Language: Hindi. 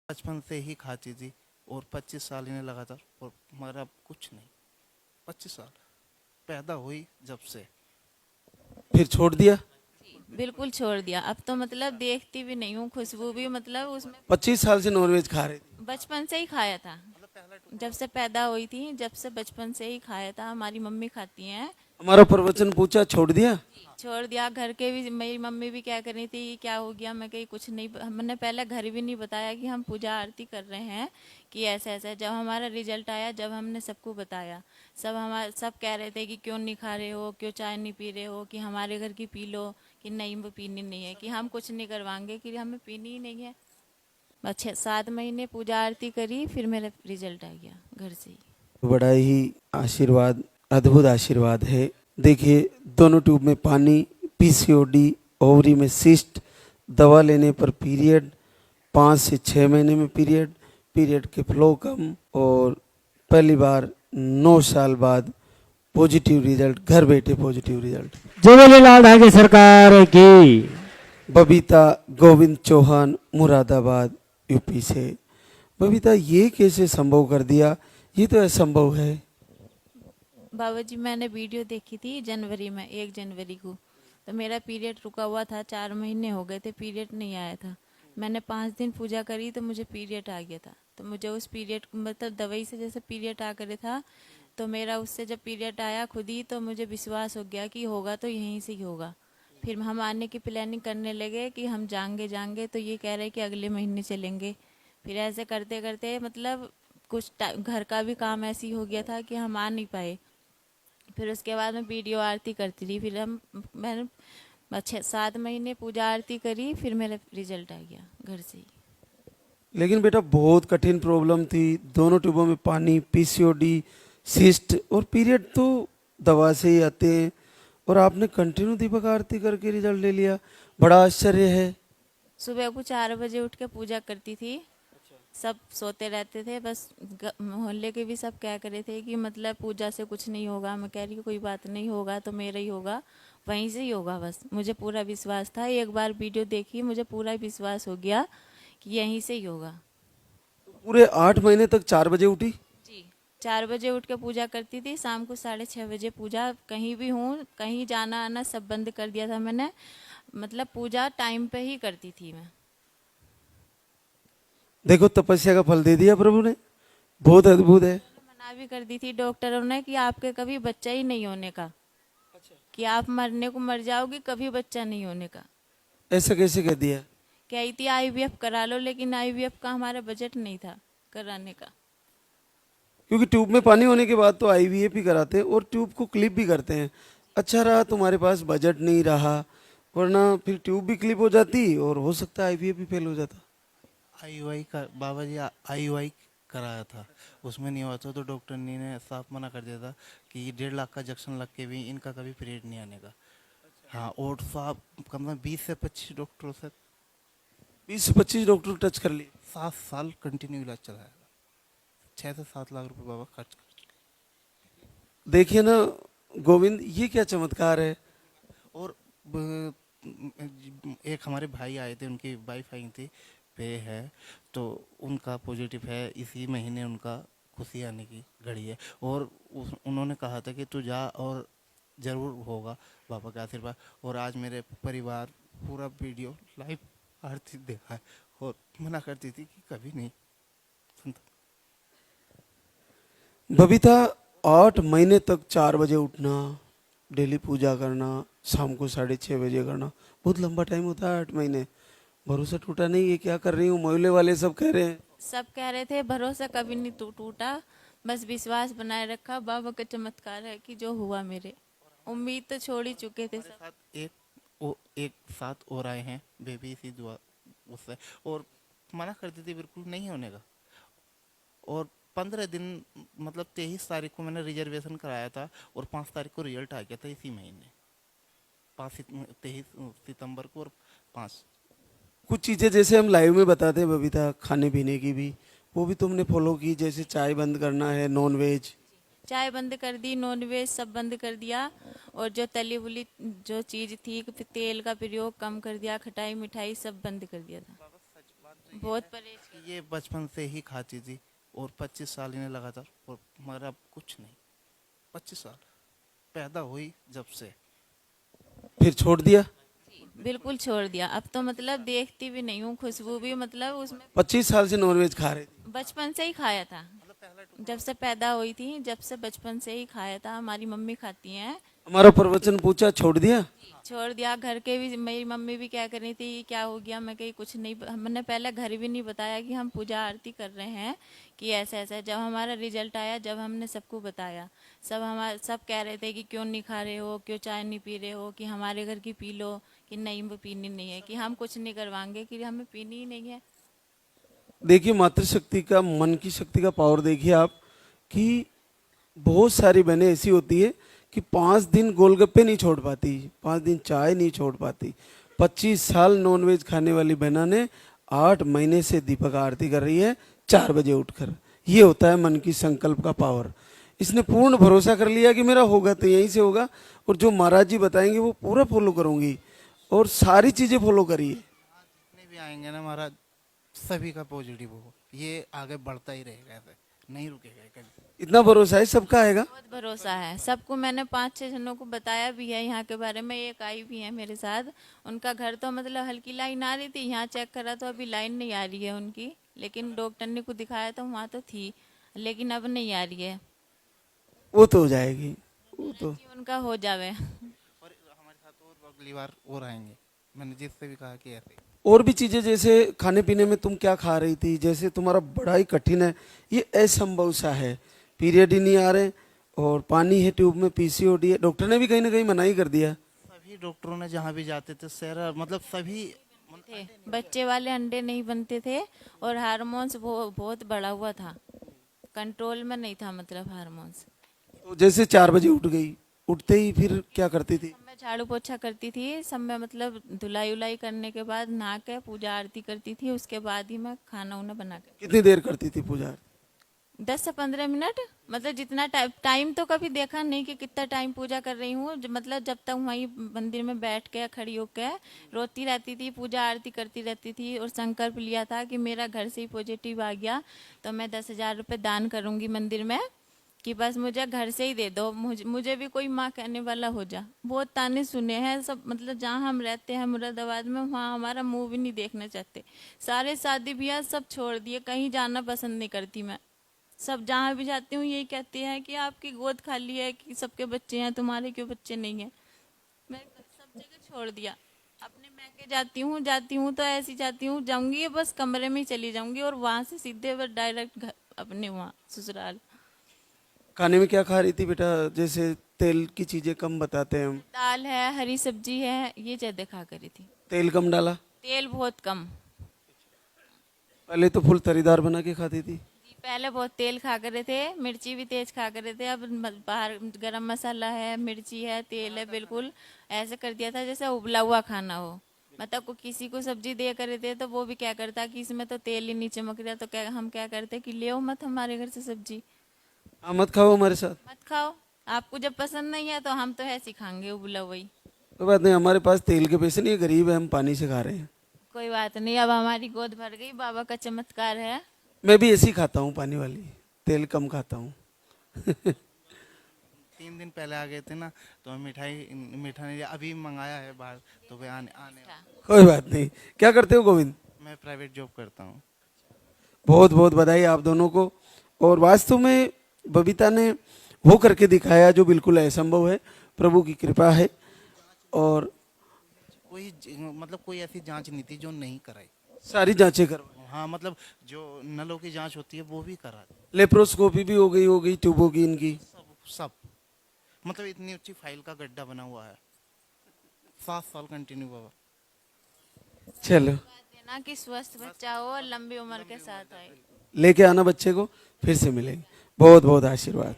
बचपन से ही खाती थी और 25 साल इन्हें लगातार, और मगर अब कुछ नहीं। 25 साल पैदा हुई जब से। फिर छोड़ दिया? बिल्कुल छोड़ दिया। अब तो मतलब देखती भी नहीं हूँ, खुशबू भी मतलब उसमें 25 साल से नॉनवेज खा रहे थे? बचपन से ही खाया था। जब से पैदा हुई थी, जब से बचपन से ही खाया था। हमारी मम्मी खाती हैं। हमारा प्रवचन पूछा, छोड़ दिया? छोड़ दिया। घर के भी, मेरी मम्मी भी क्या कर रही थी, क्या हो गया, मैं कही कुछ नहीं। हमने पहले घर भी नहीं बताया कि हम पूजा आरती कर रहे हैं, कि ऐसा ऐसा। जब हमारा रिजल्ट आया, जब हमने सबको बताया, सब कह रहे थे कि क्यों नहीं खा रहे हो, क्यों चाय नहीं पी रहे हो, कि हमारे घर की पी लो, कि नहीं वो पीनी नहीं है, कि हम कुछ नहीं करवाएंगे, कि हमें पीनी ही नहीं है। बस 6-7 महीने पूजा आरती करी, फिर मेरा रिजल्ट आ गया घर से ही। बड़ा ही आशीर्वाद, अद्भुत आशीर्वाद है। देखिए, दोनों ट्यूब में पानी, पीसीओडी, ओवरी में सिस्ट, दवा लेने पर पीरियड, 5 से 6 महीने में पीरियड के फ्लो कम, और पहली बार 9 साल बाद पॉजिटिव रिजल्ट, घर बैठे पॉजिटिव रिजल्ट। जय झूलेलाल आगे सरकार की। बबीता गोविंद चौहान, मुरादाबाद, यूपी से। बबीता, ये कैसे संभव कर दिया? ये तो असंभव है। बाबा जी, मैंने वीडियो देखी थी जनवरी में, 1 जनवरी को। तो मेरा पीरियड रुका हुआ था, 4 महीने हो गए थे, पीरियड नहीं आया था। मैंने 5 दिन पूजा करी तो मुझे पीरियड आ गया था। तो मुझे उस पीरियड, मतलब दवाई से जैसे पीरियड आ करे था, तो मेरा उससे जब पीरियड आया खुद ही, तो मुझे विश्वास हो गया कि होगा तो यहीं से ही होगा। फिर हम आने की प्लानिंग करने लगे कि हम जाएंगे, तो ये कह रहे कि अगले महीने चलेंगे। फिर ऐसे करते करते मतलब कुछ घर का भी काम ऐसे ही हो गया था कि हम आ नहीं पाए। फिर उसके बाद मैं वीडियो आरती करती रही। फिर मैंने 6-7 महीने पूजा आरती करी, फिर मेरा रिजल्ट आ गया घर से ही। लेकिन बेटा, बहुत कठिन प्रॉब्लम थी। दोनों ट्यूबों में पानी, पीसीओडी, सिस्ट, और पीरियड तो दवा से ही आते हैं, और आपने कंटिन्यू दीपक आरती करके रिजल्ट ले लिया। बड़ा आश्चर्य है। सुबह को 4 बजे उठ के पूजा करती थी। सब सोते रहते थे, बस मोहल्ले के भी सब कह करे थे कि मतलब पूजा से कुछ नहीं होगा। मैं कह रही हूँ कोई बात नहीं, होगा तो मेरा ही होगा, वहीं से ही होगा। बस मुझे पूरा विश्वास था। एक बार वीडियो देखी, मुझे पूरा विश्वास हो गया कि यहीं से ही होगा। पूरे 8 महीने तक 4 बजे उठी? जी, 4 बजे उठ के पूजा करती थी। शाम को 6:30 बजे पूजा। कहीं भी हूँ, कहीं जाना आना सब बंद कर दिया था मैंने। मतलब पूजा टाइम पे ही करती थी मैं। देखो, तपस्या का फल दे दिया प्रभु ने। बहुत अद्भुत है। मना भी कर दी थी डॉक्टरों ने कि आपके कभी बच्चा ही नहीं होने का, कि आप मरने को मर जाओगे, कभी बच्चा नहीं होने का। ऐसा कैसे कह दिया? कही थी आईवीएफ करा लो, लेकिन आईवीएफ का हमारा बजट नहीं था कराने का। क्योंकि ट्यूब में पानी होने के बाद तो आईवीएफ ही कराते हैं, और ट्यूब को क्लिप भी करते हैं। अच्छा रहा तुम्हारे पास बजट नहीं रहा, वरना फिर ट्यूब भी क्लिप हो जाती, और हो सकता है आईवीएफ भी फेल हो जाता। आईयूआई का बाबा जी, आईयूआई कराया था, उसमें नहीं हुआ था, तो डॉक्टर ने साफ मना कर दिया था कि 1.5 लाख का इंजेक्शन लग के भी इनका कभी पीरियड नहीं आने का। हाँ, और साहब कम से कम 20 से 25 डॉक्टरों से 20 से 25 डॉक्टर टच कर लिए। 7 साल कंटिन्यू इलाज चलाया। 6 से 7 लाख रुपए बाबा खर्च कर। देखिए ना गोविंद, ये क्या चमत्कार है। और एक हमारे भाई आए थे, उनकी वाइफ आई थी, पे है, तो उनका पॉजिटिव है। इसी महीने उनका खुशी आने की घड़ी है, और उन्होंने कहा था कि तू जा और ज़रूर होगा बाबा का आशीर्वाद। और आज मेरे परिवार पूरा वीडियो लाइव आरती देखा है, और मना करती थी कि कभी नहीं सुनता। बबीता, 8 महीने तक 4 बजे उठना, डेली पूजा करना, शाम को 6:30 बजे करना, बहुत लंबा टाइम होता है। 8 महीने भरोसा टूटा नहीं? ये क्या कर रही हूँ, मोहल्ले वाले सब कह रहे हैं। सब कह रहे थे, भरोसा कभी नहीं टूटा, बस विश्वास बनाए रखा। बाबा का चमत्कार है कि जो हुआ मेरे। उम्मीद तो छोड़ ही चुके थे सब। साथ एक साथ और आए हैं बेबी, इसी दुआ उससे, और मना करती थी बिल्कुल नहीं होने का। और 15 दिन, मतलब 23 तारीख को मैंने रिजर्वेशन कराया था, और 5 तारीख को रिजल्ट आ गया था इसी महीने। 23 सितंबर को, और 5। कुछ चीज़ें जैसे हम लाइव में बताते हैं बबीता, खाने पीने की भी, वो भी तुमने फॉलो की? जैसे चाय बंद करना है, नॉन वेज। चाय बंद कर दी, नॉनवेज सब बंद कर दिया। और जो तली बुली जो चीज़ थी, तेल का प्रयोग कम कर दिया, खटाई मिठाई सब बंद कर दिया था। बहुत परहेज किया। ये बचपन से ही खाती थी और 25 साल इन्हें लगातार, और मगर अब कुछ नहीं। 25 साल पैदा हुई जब से। फिर छोड़ दिया? बिल्कुल छोड़ दिया। अब तो मतलब देखती भी नहीं हूँ, खुशबू भी मतलब उसमें 25 साल से नॉनवेज खा रहे थे? बचपन से ही खाया था, जब से पैदा हुई थी, जब से बचपन से ही खाया था। हमारी मम्मी खाती हैं। हमारा प्रवचन पूछा, छोड़ दिया? छोड़ दिया। घर के भी, मेरी मम्मी भी क्या कर रही थी, क्या हो गया, मैं कही कुछ नहीं। हमने पहले घर भी नहीं बताया कि हम पूजा आरती कर रहे हैं, कि ऐसा ऐसा। जब हमारा रिजल्ट आया, जब हमने सबको बताया, सब कह रहे थे कि क्यों नहीं खा रहे हो, क्यों चाय नहीं पी रहे हो, कि हमारे घर की पी लो, कि नहीं वो पीनी नहीं है, कि हम कुछ नहीं करवाएंगे, कि हमें पीनी ही नहीं है। देखिए मातृशक्ति का, मन की शक्ति का पावर देखिए आप, कि बहुत सारी बहनें ऐसी होती है कि 5 दिन गोलगप्पे नहीं छोड़ पाती, 5 दिन चाय नहीं छोड़ पाती। 25 साल नॉनवेज खाने वाली बहना ने 8 महीने से दीपक आरती कर रही है 4 बजे उठकर। ये होता है मन की संकल्प का पावर। इसने पूर्ण भरोसा कर लिया कि मेरा होगा तो यहीं से होगा, और जो महाराज जी बताएंगे वो पूरा फॉलो करूंगी, और सारी चीजें फॉलो करिए। जितने भी आएंगे ना महाराज, सभी का पॉजिटिव हो, ये आगे बढ़ता ही रहेगा, ऐसे नहीं रुकेगा कभी। इतना भरोसा है, सबका आएगा। बहुत भरोसा है सबको। मैंने 5-6 जनों को बताया भी है यहाँ के बारे में। एक आई भी है मेरे साथ, उनका घर तो मतलब हल्की लाइन आ रही थी, यहाँ चेक करा तो अभी लाइन नहीं आ रही है उनकी, लेकिन डॉक्टर ने को दिखाया तो वहाँ तो थी, लेकिन अब नहीं आ रही है। वो तो हो जाएगी, वो तो। कि उनका हो जावे। और हमारे साथ और अगली बार और आएंगे। मैंने जिससे भी कहा कि ऐसे और भी चीजें, जैसे खाने पीने में तुम क्या खा रही थी, जैसे तुम्हारा बड़ा ही कठिन है, ये असंभव सा है, पीरियड ही नहीं आ रहे, और पानी है ट्यूब में, पीसीओडी है। डॉक्टर ने भी कहीं ना कहीं मना ही कर दिया। सभी डॉक्टरों ने जहाँ भी जाते थे सर, मतलब सभी थे बच्चे वाले अंडे नहीं बनते थे, और हार्मोन्स बहुत बढ़ा हुआ था, कंट्रोल में नहीं था मतलब हार्मोन्स। तो जैसे 4 बजे उठ गई, उठते ही फिर क्या करती थी? मैं झाड़ू पोछा करती थी सब में, मतलब धुलाई उलाई करने के बाद नहा के पूजा आरती करती थी, उसके बाद ही मैं खाना उना बना के। कितनी देर करती थी पूजा? 10 से 15 मिनट, मतलब जितना टाइम तो कभी देखा नहीं कि कितना टाइम पूजा कर रही हूँ। मतलब जब तक वहीं मंदिर में बैठ के खड़ी होकर रोती रहती थी, पूजा आरती करती रहती थी, और संकल्प लिया था कि मेरा घर से ही पॉजिटिव आ गया तो मैं 10,000 रुपये दान करूंगी मंदिर में, कि बस मुझे घर से ही दे दो, मुझे भी कोई माँ कहने वाला हो जा। बहुत ताने सुने हैं सब, मतलब जहाँ हम रहते हैं मुरादाबाद में, वहाँ हमारा मुंह भी नहीं देखना चाहते। सारे शादी ब्याह सब छोड़ दिए, कहीं जाना पसंद नहीं करती मैं। सब जहाँ भी जाती हूँ यही कहते हैं कि आपकी गोद खाली है, कि सबके बच्चे हैं, तुम्हारे क्यों बच्चे नहीं हैं। मैं सब जगह छोड़ दिया। अपने मैके जाती हूँ तो ऐसी जाती हूँ, जाऊंगी बस कमरे में ही चली जाऊंगी, और वहाँ से सीधे बस डायरेक्ट घर अपने वहाँ ससुराल। खाने में क्या खा रही थी बेटा? जैसे तेल की चीजें कम बताते हैं हम। दाल है, हरी सब्जी है, ये ज्यादा खा करी थी। तेल कम डाला? तेल बहुत कम। पहले तो फुल तरीदार बना के खाती थी। जी, पहले बहुत तेल खा करे थे, मिर्ची भी तेज खा करे थे। अब बाहर गरम मसाला है, मिर्ची है, तेल है, बिल्कुल ऐसे कर दिया था जैसे उबला हुआ खाना हो। मतलब को किसी को सब्जी दे करे थे तो वो भी क्या करता कि इसमें तो तेल ही नहीं चमक रहा, तो क्या हम क्या करते कि ले मत हमारे घर से सब्जी, हाँ, मत खाओ हमारे साथ। मत खाओ, आपको जब पसंद नहीं है तो हम तो ऐसे ही खाएंगे उबला हुई। कोई बात नहीं, हमारे पास तेल के पैसे नहीं है, गरीब है, हम पानी से खा रहे हैं। कोई बात नहीं, अब हमारी गोद भर गई, बाबा का चमत्कार है। मैं भी ऐसी खाता हूँ, पानी वाली, तेल कम खाता हूँ। 3 दिन पहले आ गए थे ना, तो मिठाई अभी मंगाया है बाहर, तो वे आने कोई बात नहीं। क्या करते हो गोविंद? मैं प्राइवेट जॉब करता हूँ। बहुत बहुत बधाई आप दोनों को। और वास्तव में बबीता ने वो करके दिखाया जो बिल्कुल असंभव है, प्रभु की कृपा है। और मतलब कोई ऐसी जांच नहीं थी जो नहीं कराई, सारी जांचें करवाई। हाँ मतलब जो नलों की जांच होती है वो भी करा दी, लेप्रोस्कोपी भी हो गई ट्यूबों की इनकी। सब मतलब इतनी अच्छी फाइल का गड्ढा बना हुआ है, 7 साल कंटिन्यू हुआ। चलो, ना कि स्वस्थ बच्चा हो और लंबी उम्र के साथ आए। लेके आना बच्चे को, फिर से मिलेंगे। बहुत बहुत आशीर्वाद।